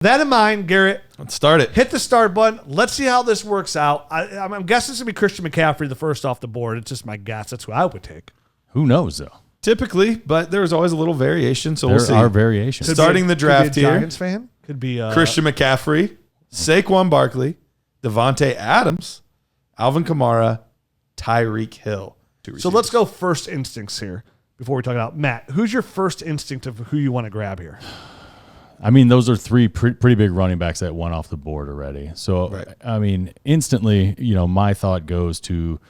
That in mind, Garrett. Let's start it. Hit the start button. Let's see how this works out. I'm guessing it's going to be Christian McCaffrey the first off the board. It's just my guess. That's who I would take. Who knows, though? Typically, but there's always a little variation, so we'll see. There are variations. Starting the draft could be a here. Giants fan. Could be Christian McCaffrey, Saquon Barkley, Devontae Adams, Alvin Kamara, Tyreek Hill. So let's go first instincts here before we talk about Matt. Who's your first instinct of who you want to grab here? I mean, those are three pretty big running backs that went off the board already. So, right. I mean, instantly, my thought goes to,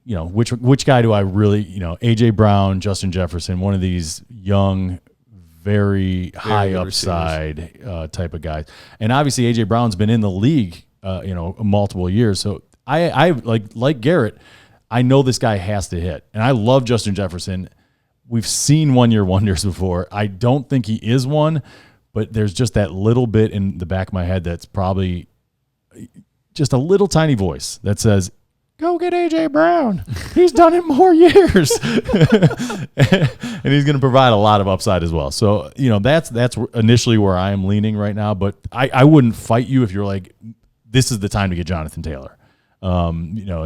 which guy do I really, A.J. Brown, Justin Jefferson, one of these young, very high upside type of guys. And obviously, A.J. Brown's been in the league, multiple years. So I like Garrett, I know this guy has to hit. And I love Justin Jefferson. We've seen one-year wonders before. I don't think he is one, but there's just that little bit in the back of my head that's probably just a little tiny voice that says, go get A.J. Brown. He's done it more years. And he's going to provide a lot of upside as well. So, that's initially where I am leaning right now. But I wouldn't fight you if you're like, this is the time to get Jonathan Taylor.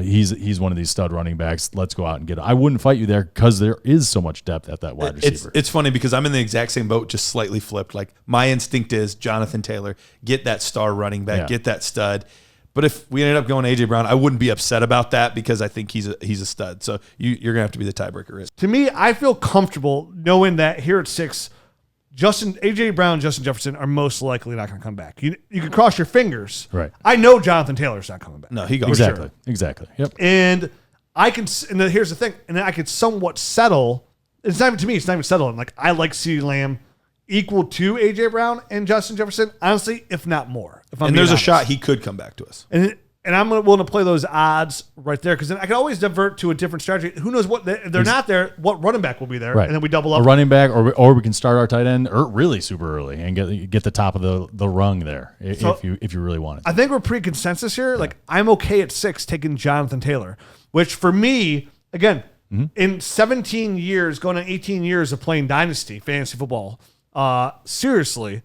He's one of these stud running backs. Let's go out and get him. I wouldn't fight you there because there is so much depth at that wide receiver. It's funny because I'm in the exact same boat, just slightly flipped. Like my instinct is Jonathan Taylor, get that star running back, get that stud. But if we ended up going A.J. Brown, I wouldn't be upset about that because I think he's a stud. So you're gonna have to be the tiebreaker. To me, I feel comfortable knowing that here at 6, A.J. Brown, Justin Jefferson are most likely not going to come back. You can cross your fingers. Right. I know Jonathan Taylor's not coming back. No, he goes. Exactly. Yep. And here's the thing. And then I could somewhat settle. It's not even settling. Like I like CeeDee Lamb equal to A.J. Brown and Justin Jefferson. Honestly, if not more. And there's a shot he could come back to us. And I'm willing to play those odds right there because then I can always divert to a different strategy. Who knows what if they're not there? What running back will be there? Right. And then we double up a running back, or we can start our tight end really super early and get the top of the rung there if you really want it. I think we're pretty consensus here. Yeah. Like I'm okay at 6 taking Jonathan Taylor, which for me again in 17 years, going on 18 years of playing Dynasty fantasy football, seriously,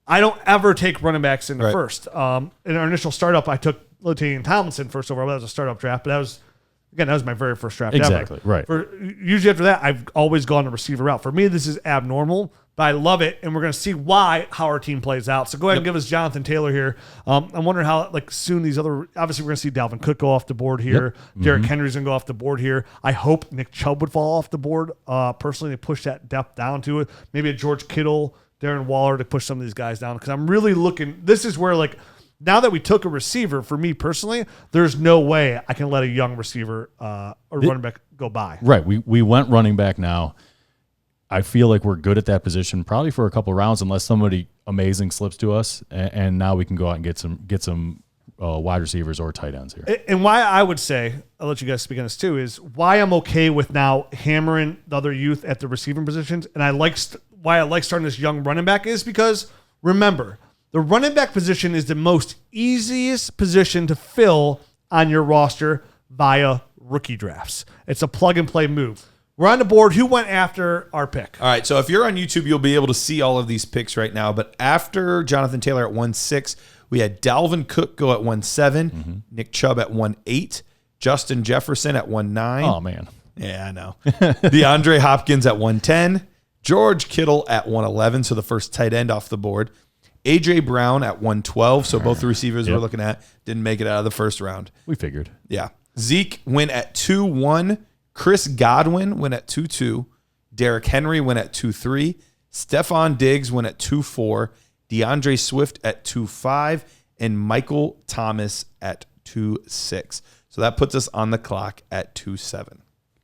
I don't ever take running backs in the first. In our initial startup, I took LaTavian Tomlinson first overall. That was a startup draft, but that was my very first draft exactly, ever. Right. Usually after that, I've always gone the receiver route. For me, this is abnormal, but I love it, and we're going to see how our team plays out. So go ahead and give us Jonathan Taylor here. I'm wondering how soon these other – obviously we're going to see Dalvin Cook go off the board here. Yep. Derrick Henry's going to go off the board here. I hope Nick Chubb would fall off the board. Personally, they push that depth down to it. Maybe a George Kittle, Darren Waller to push some of these guys down because I'm really looking – this is where now that we took a receiver, for me personally, there's no way I can let a young receiver or running back go by. Right. We went running back now. I feel like we're good at that position probably for a couple of rounds unless somebody amazing slips to us, and now we can go out and get some wide recievers or tight ends here. And why I would say, I'll let you guys speak on this too, is why I'm okay with now hammering the other youth at the receiving positions, and why I like starting this young running back is because, remember, the running back position is the most easiest position to fill on your roster via rookie drafts. It's a plug-and-play move. We're on the board. Who went after our pick? All right, so if you're on YouTube, you'll be able to see all of these picks right now. But after Jonathan Taylor at 1-6, we had Dalvin Cook go at 1-7, Nick Chubb at 1-8, Justin Jefferson at 1-9. Oh, man. Yeah, I know. DeAndre Hopkins at 1-10, George Kittle at 1-11, so the first tight end off the board. A.J. Brown at 1-12, so both the receivers we're looking at didn't make it out of the first round. We figured. Yeah. Zeke went at 2-1. Chris Godwin went at 2-2. Derrick Henry went at 2-3. Stephon Diggs went at 2-4. DeAndre Swift at 2-5. And Michael Thomas at 2-6. So that puts us on the clock at 2-7.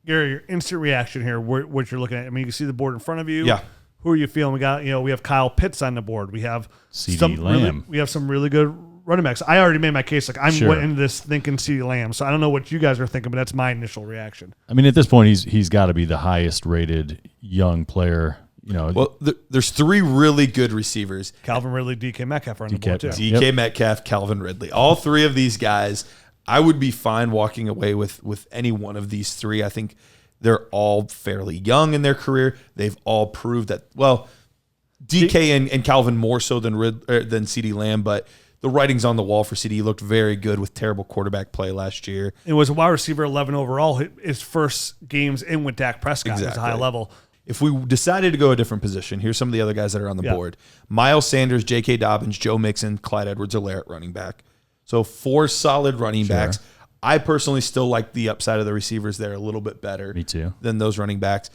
Gary, your instant reaction here, what you're looking at. I mean, you can see the board in front of you. Yeah. Who are you feeling? We have Kyle Pitts on the board. We have CeeDee Lamb. We have some really good running backs. I already made my case. Went into this thinking CeeDee Lamb. So I don't know what you guys are thinking, but that's my initial reaction. I mean, at this point, he's got to be the highest rated young player. Well, there's 3 really good receivers. Calvin Ridley, DK Metcalf are on the board too. DK Metcalf, Calvin Ridley. All 3 of these guys, I would be fine walking away with any one of these 3. I think they're all fairly young in their career. They've all proved that, DK and Calvin more so than CeeDee Lamb, but the writing's on the wall for CeeDee. He looked very good with terrible quarterback play last year. It was a wide receiver 11 overall. His first games in with Dak Prescott was a high level. If we decided to go a different position, here's some of the other guys that are on the board. Miles Sanders, J.K. Dobbins, Joe Mixon, Clyde Edwards-Helaire at running back. So 4 solid running backs. I personally still like the upside of the receivers there a little bit better. Me too. Than those running backs.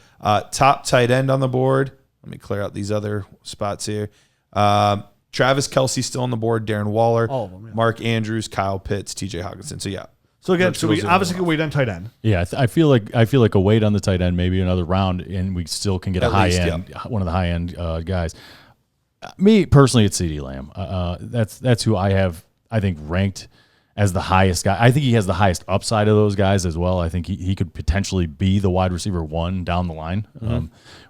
Top tight end on the board. Let me clear out these other spots here. Travis Kelce still on the board. Darren Waller. All of them, Mark Andrews, Kyle Pitts, T.J. Hawkinson. So, yeah. So again, we obviously can wait on tight end. Yeah, I feel like a wait on the tight end, maybe another round, and we still can get a high end, one of the high end guys. Me personally, it's CeeDee Lamb. That's who I have. I think ranked as the highest guy. I think he has the highest upside of those guys as well. I think he could potentially be the wide receiver 1 down the line.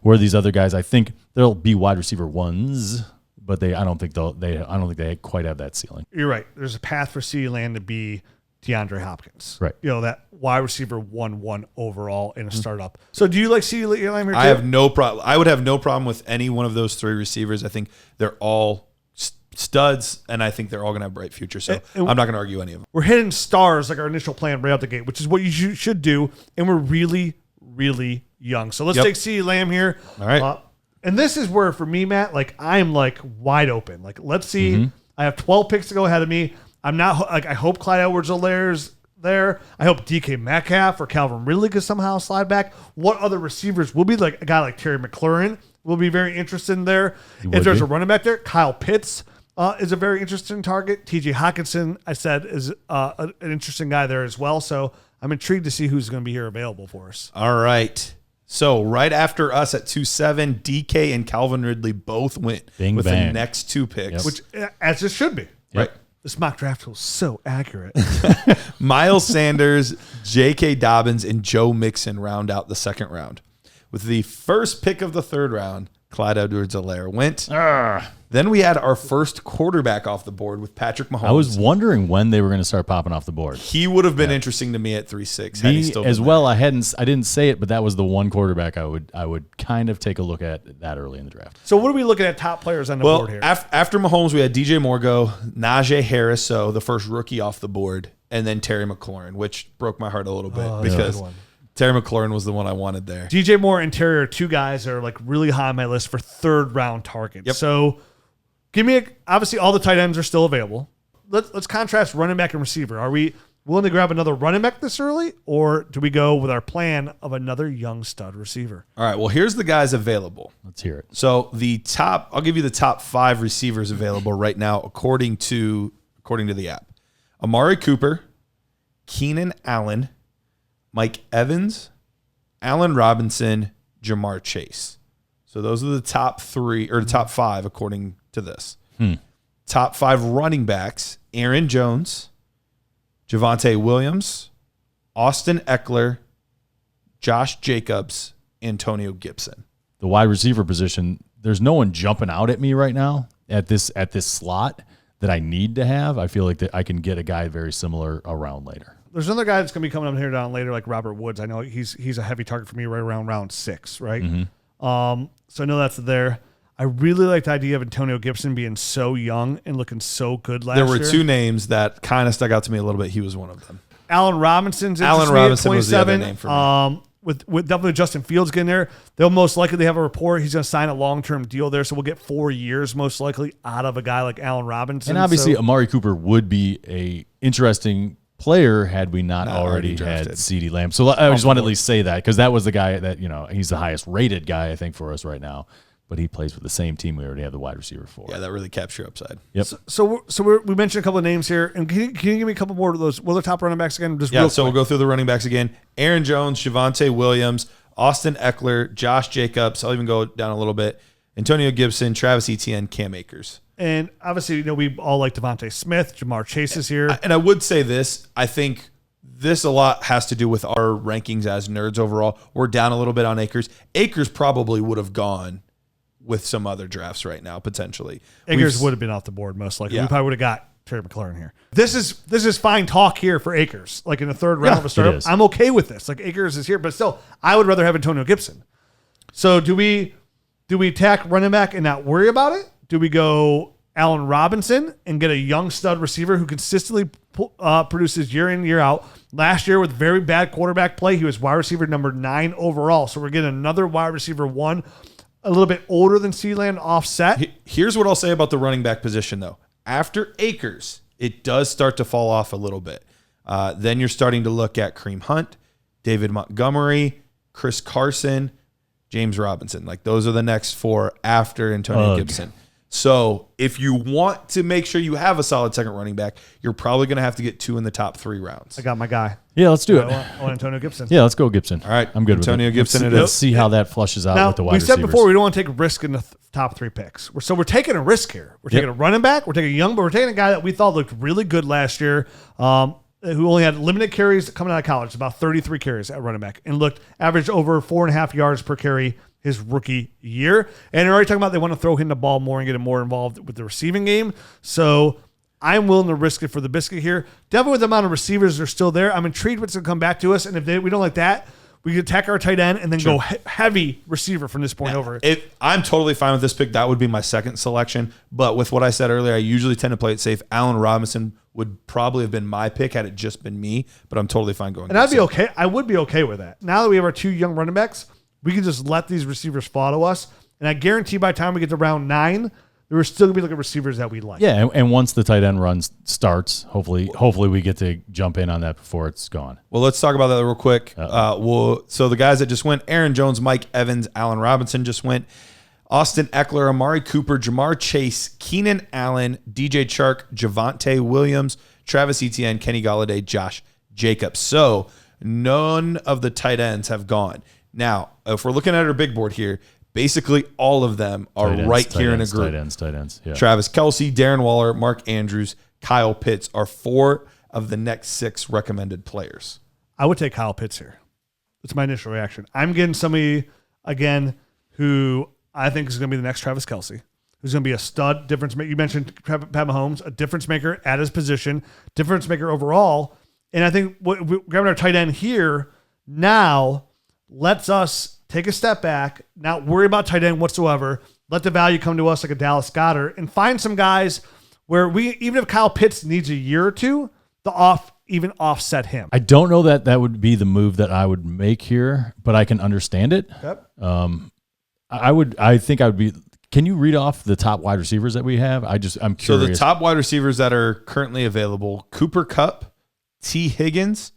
Where these other guys, I think they'll be wide receiver 1s, but I don't think they quite have that ceiling. You're right. There's a path for CeeDee Lamb to be DeAndre Hopkins. Right. That wide receiver 1-1 overall in a startup. So do you like CeeDee Lamb here too? I have no problem. I would have no problem with any one of those 3 receivers. I think they're all studs, and I think they're all going to have bright futures. So I'm not going to argue any of them. We're hitting stars like our initial plan right out the gate, which is what you should do, and we're really, really young. So let's take CeeDee Lamb here. All right. And this is where, for me, Matt, I'm wide open. Let's see. I have 12 picks to go ahead of me. I'm not I hope Clyde Edwards-Helaire's there. I hope DK Metcalf or Calvin Ridley could somehow slide back. What other receivers will be a guy like Terry McLaurin will be very interested in there. If there's a running back there, Kyle Pitts is a very interesting target. TJ Hawkinson, I said, is an interesting guy there as well. So I'm intrigued to see who's going to be here available for us. All right. So right after us at 2-7, DK and Calvin Ridley both went with the next 2 picks. Which, as it should be. Right. This mock draft was so accurate. Miles Sanders, J.K. Dobbins, and Joe Mixon round out the second round. With the first pick of the third round, Clyde Edwards-Helaire went. Then we had our first quarterback off the board with Patrick Mahomes. I was wondering when they were going to start popping off the board. He would have been interesting to me at 3-6. Had he still as been well. I didn't say it, but that was the one quarterback I would kind of take a look at that early in the draft. So what are we looking at top players on the board here? After Mahomes, we had DJ Moore go, Najee Harris, so the first rookie off the board, and then Terry McLaurin, which broke my heart a little bit because Terry McLaurin was the one I wanted there. DJ Moore and Terry are 2 guys that are really high on my list for third round targets. Yep. So give me obviously all the tight ends are still available. Let's contrast running back and receiver. Are we willing to grab another running back this early, or do we go with our plan of another young stud receiver? All right, well, here's the guys available. Let's hear it. So I'll give you the top 5 receivers available right now according to the app. Amari Cooper, Keenan Allen, Mike Evans, Allen Robinson, Jamar Chase. So those are the top 3 or the top 5 according to this. Top 5 running backs: Aaron Jones, Javonte Williams, Austin Eckler, Josh Jacobs, Antonio Gibson. The wide receiver position, there's no one jumping out at me right now at this slot that I need to have. I feel like that I can get a guy very similar around later. There's another guy that's going to be coming up here down later, like Robert Woods. I know he's a heavy target for me right around round 6, right? So I know that's there. I really like the idea of Antonio Gibson being so young and looking so good last year. There were 2 names that kind of stuck out to me a little bit. He was one of them. Allen Robinson was the other name for me. With definitely Justin Fields getting there, they'll most likely have a report he's going to sign a long-term deal there, so we'll get 4 years most likely out of a guy like Allen Robinson. And obviously, Amari Cooper would be a interesting player had we not already had CeeDee Lamb. So I just want to at least say that because that was the guy that, he's the highest rated guy, I think, for us right now. But he plays with the same team we already have the wide receiver for. Yeah, that really caps your upside. Yep. So we mentioned a couple of names here, and can you give me a couple more of those? What are the top running backs again? We'll go through the running backs again. Aaron Jones, Javonte Williams, Austin Eckler, Josh Jacobs. I'll even go down a little bit. Antonio Gibson, Travis Etienne, Cam Akers. And obviously, we all like Devontae Smith. Jamar Chase is here. And I would say this. I think this a lot has to do with our rankings as nerds overall. We're down a little bit on Akers. Akers probably would have gone with some other drafts right now, potentially. Akers would have been off the board most likely. Yeah. We probably would have got Terry McLaurin here. This is fine talk here for Akers. Like in the third round of a startup, I'm okay with this. Like Akers is here, but still, I would rather have Antonio Gibson. So do we Do we attack running back and not worry about it? Do we go Allen Robinson and get a young stud receiver who consistently produces year in, year out? Last year with very bad quarterback play, he was wide receiver number 9 overall. So we're getting another wide receiver 1, a little bit older than Sealand, offset. Here's what I'll say about the running back position, though. After Akers, it does start to fall off a little bit. Then you're starting to look at Kareem Hunt, David Montgomery, Chris Carson, James Robinson. Like, those are the next 4 after Antonio Gibson. So if you want to make sure you have a solid second running back, you're probably going to have to get 2 in the top 3 rounds. I got my guy. Yeah, let's do it. I want Antonio Gibson. Yeah, let's go Gibson. All right. I'm good Antonio with it. Gibson Let's see how that flushes out Now, with the wide we said receivers. before we don't want to take a risk in the top 3 picks. So we're taking a risk here. We're taking a running back. We're taking a young, but we're taking a guy that we thought looked really good last year, who only had limited carries coming out of college, about 33 carries at running back, and averaged over 4.5 yards per carry his rookie year. And they're already talking about they want to throw him the ball more and get him more involved with the receiving game. So I'm willing to risk it for the biscuit here. Definitely with the amount of receivers that are still there, I'm intrigued what's going to come back to us. And if we don't like that, we can attack our tight end and then go heavy receiver from this point over. I'm totally fine with this pick. That would be my second selection. But with what I said earlier, I usually tend to play it safe. Allen Robinson would probably have been my pick had it just been me, but I'm totally fine going. And I'd be okay. I would be okay with that. Now that we have our 2 young running backs, we can just let these receivers follow us. And I guarantee by the time we get to round 9, there are still going to be looking at receivers that we like. Yeah, and once the tight end run starts, hopefully we get to jump in on that before it's gone. Well, let's talk about that real quick. So the guys that just went, Aaron Jones, Mike Evans, Allen Robinson just went. Austin Eckler, Amari Cooper, Jamar Chase, Keenan Allen, DJ Chark, Javonte Williams, Travis Etienne, Kenny Golladay, Josh Jacobs. So none of the tight ends have gone. Now, if we're looking at our big board here, basically all of them are right here in a group. Tight ends. Yeah. Travis Kelce, Darren Waller, Mark Andrews, Kyle Pitts are 4 of the next 6 recommended players. I would take Kyle Pitts here. That's my initial reaction. I'm getting somebody, again, who I think is going to be the next Travis Kelce, who's going to be a stud difference maker. You mentioned Pat Mahomes, a difference maker at his position, difference maker overall. And I think grabbing our tight end here now lets us take a step back, not worry about tight end whatsoever, let the value come to us like a Dallas Goedert, and find some guys where even if Kyle Pitts needs a year or two, even offset him. I don't know that would be the move that I would make here, but I can understand it. Yep. I think I would be. Can you read off the top wide receivers that we have? I'm curious. So the top wide receivers that are currently available: Cooper Kupp, T. Higgins,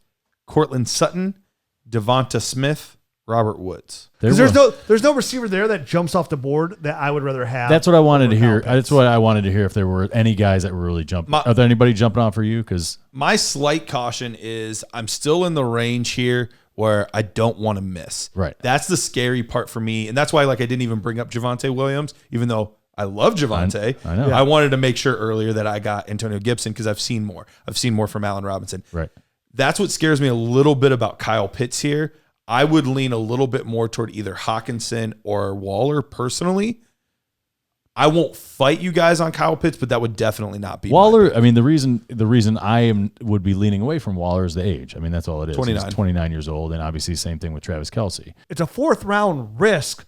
Cortland Sutton, Devonta Smith, Robert Woods. There's no receiver there that jumps off the board that I would rather have. That's what I wanted to hear. That's what I wanted to hear. If there were any guys that were really jumping, are there anybody jumping on for you? Because my slight caution is I'm still in the range here where I don't want to miss. Right. That's the scary part for me, and that's why I didn't even bring up Javonte Williams, even though I love Javonte. I know. I wanted to make sure earlier that I got Antonio Gibson because I've seen more. I've seen more from Allen Robinson. Right. That's what scares me a little bit about Kyle Pitts here. I would lean a little bit more toward either Hawkinson or Waller personally. I won't fight you guys on Kyle Pitts, but that would definitely not be Waller. I mean, the reason would be leaning away from Waller is the age. I mean, that's all it is. 29. He's 29 years old, and obviously same thing with Travis Kelce. It's a 4th round risk,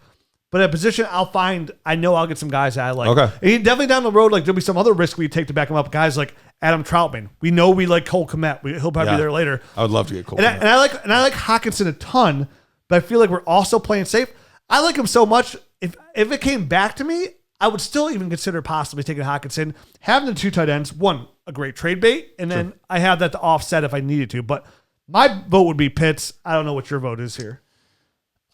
but a position I know I'll get some guys that I like. Okay. And definitely down the road, there'll be some other risk we take to back him up. Guys like Adam Troutman. We know we like Cole Kmet. He'll probably be there later. I would love to get Cole. And I like Hawkinson a ton, but I feel like we're also playing safe. I like him so much. If it came back to me, I would still even consider possibly taking Hawkinson, having the 2 tight ends, one, a great trade bait, and then I have that to offset if I needed to. But my vote would be Pitts. I don't know what your vote is here.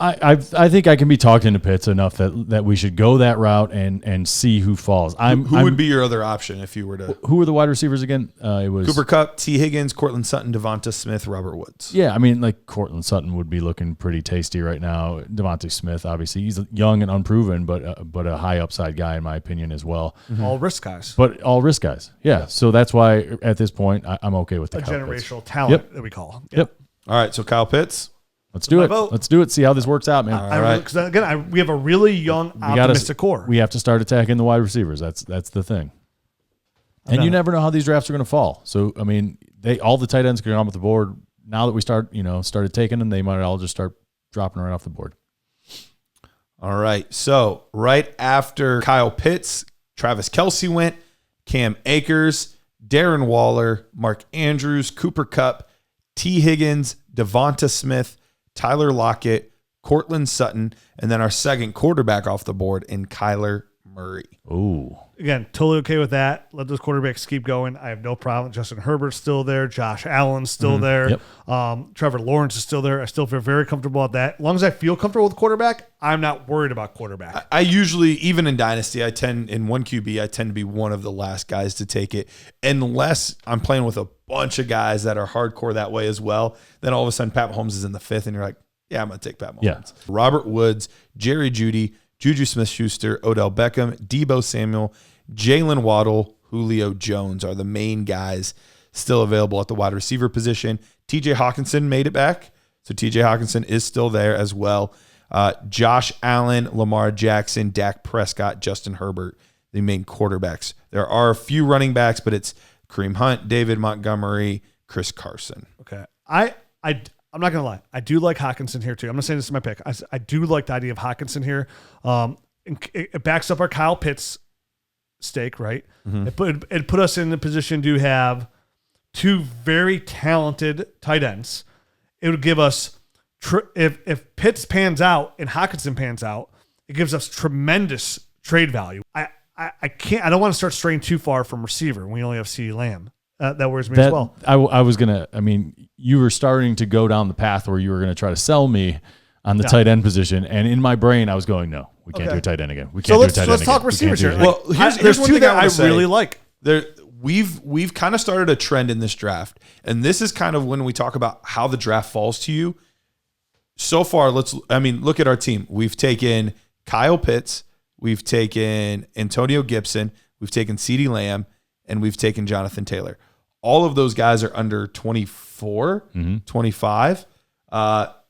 I think I can be talked into Pitts enough that we should go that route and see who falls. Who would be your other option if you were to? Who were the wide receivers again? It was Cooper Kupp, T. Higgins, Cortland Sutton, Devonta Smith, Robert Woods. Yeah, I mean, Cortland Sutton would be looking pretty tasty right now. Devonta Smith, obviously, he's young and unproven, but a high upside guy in my opinion as well. Mm-hmm. All risk guys. But all risk guys. Yeah. So that's why at this point I'm okay with the generational talent that we call. Yep. All right, so Kyle Pitts. Let's do it. Vote. Let's do it. See how this works out, man. All right. Because again, we have a really young, optimistic core. We have to start attacking the wide receivers. That's the thing. And you never know how these drafts are going to fall. So I mean, all the tight ends can come off the board. Now that we started taking them, they might all just start dropping right off the board. All right. So right after Kyle Pitts, Travis Kelce went, Cam Akers, Darren Waller, Mark Andrews, Cooper Kupp, T. Higgins, Devonta Smith, Tyler Lockett, Cortland Sutton, and then our second quarterback off the board in Kyler Murray. Ooh. Again, totally okay with that. Let those quarterbacks keep going. I have no problem. Justin Herbert's still there. Josh Allen's still there. Yep. Trevor Lawrence is still there. I still feel very comfortable with that. As long as I feel comfortable with quarterback, I'm not worried about quarterback. I usually, even in Dynasty, in 1QB, I tend to be one of the last guys to take it. Unless I'm playing with a bunch of guys that are hardcore that way as well. Then all of a sudden Pat Mahomes is in the 5th and you're like, yeah, I'm going to take Pat Mahomes. Yeah. Robert Woods, Jerry Jeudy, Juju Smith-Schuster, Odell Beckham, Deebo Samuel, Jalen Waddle, Julio Jones are the main guys still available at the wide receiver position. TJ Hawkinson made it back. So TJ Hawkinson is still there as well. Josh Allen, Lamar Jackson, Dak Prescott, Justin Herbert, the main quarterbacks. There are a few running backs, but it's Kareem Hunt, David Montgomery, Chris Carson. Okay. I'm not going to lie. I do like Hawkinson here too. I'm not saying this is my pick. I do like the idea of Hawkinson here. It backs up our Kyle Pitts stake, right? Mm-hmm. It put us in the position to have two very talented tight ends. It would give us, if Pitts pans out and Hawkinson pans out, it gives us tremendous trade value. I don't want to start straying too far from receiver when we only have CeeDee Lamb. That worries me as well. I was going to, you were starting to go down the path where you were going to try to sell me on the tight end position. And in my brain, I was going, no, we can't do a tight end again. We can't do a tight end let's again. talk receivers here. Well, there's two that I really like. We've kind of started a trend in this draft. And this is kind of when we talk about how the draft falls to you. So far, look at our team. We've taken Kyle Pitts. We've taken Antonio Gibson. We've taken CeeDee Lamb. And we've taken Jonathan Taylor. All of those guys are under 24, 25.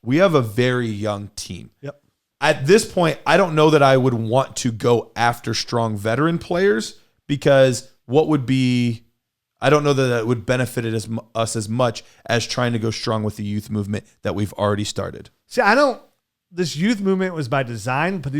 We have a very young team. Yep. At this point, I don't know that I would want to go after strong veteran players because I don't know that it would benefit us as much as trying to go strong with the youth movement that we've already started. See, this youth movement was by design, but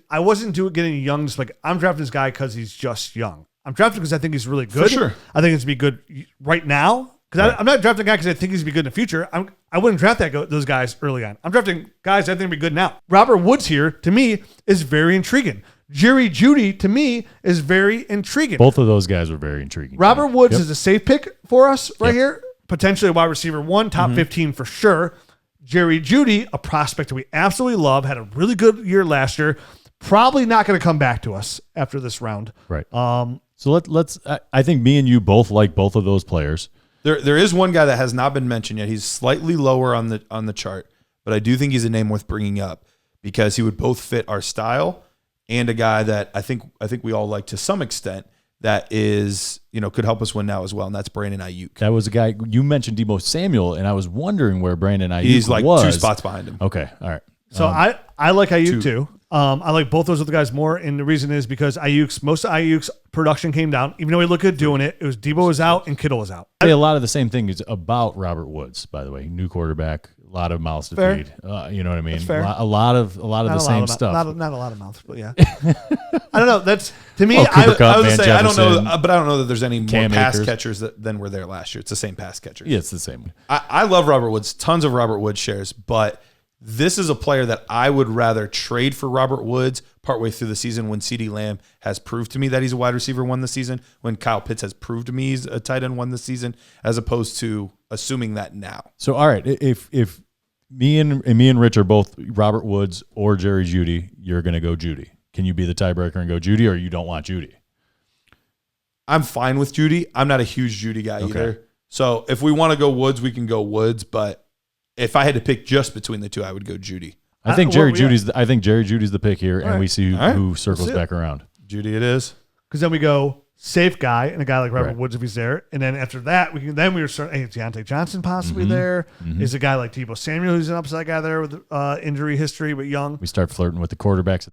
I wasn't getting young. Just like I'm drafting this guy because he's just young. I'm drafting because I think he's really good. For sure. I think it's be good right now. Because I'm not drafting a guy because I think he's be good in the future. I wouldn't draft those guys early on. I'm drafting guys I think be good now. Robert Woods here, to me, is very intriguing. Jerry Jeudy, to me, is very intriguing. Both of those guys were very intriguing. Robert Woods is a safe pick for us right here. Potentially a wide receiver 1, top 15 for sure. Jerry Jeudy, a prospect that we absolutely love, had a really good year last year. Probably not going to come back to us after this round. Right. So let's. I think me and you both like both of those players. There is one guy that has not been mentioned yet. He's slightly lower on the chart, but I do think he's a name worth bringing up because he would both fit our style and a guy that I think we all like to some extent that is could help us win now as well, and that's Brandon Ayuk. That was a guy you mentioned, Deebo Samuel, and I was wondering where Brandon Ayuk was. He's like 2 spots behind him. Okay, all right. So I like Ayuk too. I like both those other guys more, and the reason is because most of Ayuk's production came down. Even though he looked good doing it, it was Debo was out and Kittle was out. I say a lot of the same thing is about Robert Woods, by the way. New quarterback, a lot of mouths to feed. You know what I mean? A lot of the same stuff. Not a lot of mouths, but yeah. I don't know. That's to me. Cooper Kupp, I was Van say I don't Jefferson, know, but I don't know that there's any more Cam pass Akers. catchers than were there last year. It's the same pass catchers. Yeah, it's the same. I love Robert Woods. Tons of Robert Woods shares, but this is a player that I would rather trade for Robert Woods partway through the season when CeeDee Lamb has proved to me that he's a wide receiver 1 this season, when Kyle Pitts has proved to me he's a tight end 1 this season, as opposed to assuming that now. So, all right, if me and Rich are both Robert Woods or Jerry Jeudy, you're going to go Jeudy. Can you be the tiebreaker and go Jeudy, or you don't want Jeudy? I'm fine with Jeudy. I'm not a huge Jeudy guy either. So if we want to go Woods, we can go Woods, but if I had to pick just between the two, I would go Jeudy. I think Jerry Jeudy's the pick here, and we see who circles back around. Jeudy it is. Because then we go safe guy and a guy like Robert Woods if he's there, and then after that we were starting. Hey, Deontay Johnson possibly there. Is a guy like Deebo Samuel who's an upside guy there with injury history but young. We start flirting with the quarterbacks.